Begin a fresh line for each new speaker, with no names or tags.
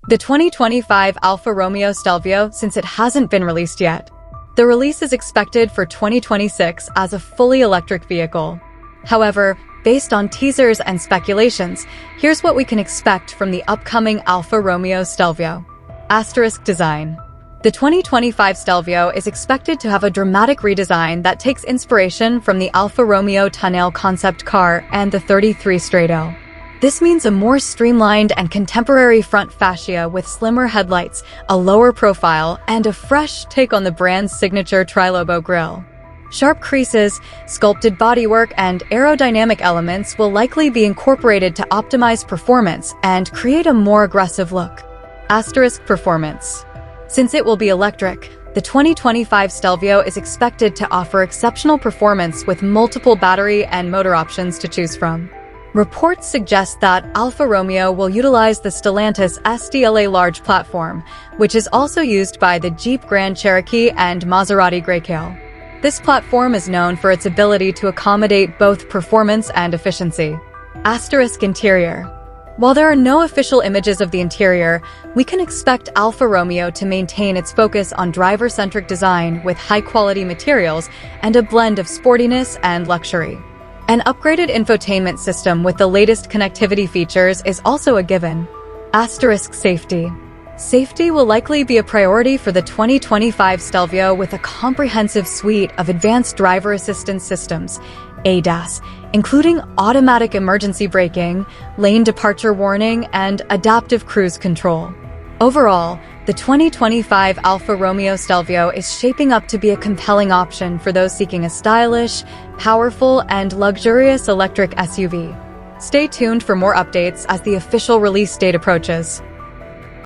The 2025 Alfa Romeo Stelvio, since it hasn't been released yet. The release is expected for 2026 as a fully electric vehicle. However, based on teasers and speculations, here's what we can expect from the upcoming Alfa Romeo Stelvio. Asterisk design. The 2025 Stelvio is expected to have a dramatic redesign that takes inspiration from the Alfa Romeo Tunnel concept car and the 33 Straight-O. This means a more streamlined and contemporary front fascia with slimmer headlights, a lower profile, and a fresh take on the brand's signature trilobo grille. Sharp creases, sculpted bodywork, and aerodynamic elements will likely be incorporated to optimize performance and create a more aggressive look. Asterisk performance. Since it will be electric, the 2025 Stelvio is expected to offer exceptional performance with multiple battery and motor options to choose from. Reports suggest that Alfa Romeo will utilize the Stellantis STLA Large platform, which is also used by the Jeep Grand Cherokee and Maserati Grayscale. This platform is known for its ability to accommodate both performance and efficiency. Asterisk interior. While there are no official images of the interior, we can expect Alfa Romeo to maintain its focus on driver-centric design with high-quality materials and a blend of sportiness and luxury. An upgraded infotainment system with the latest connectivity features is also a given. Asterisk safety. Safety will likely be a priority for the 2025 Stelvio with a comprehensive suite of advanced driver assistance systems, ADAS, including automatic emergency braking, lane departure warning, and adaptive cruise control. Overall, the 2025 Alfa Romeo Stelvio is shaping up to be a compelling option for those seeking a stylish, powerful, and luxurious electric SUV. Stay tuned for more updates as the official release date approaches.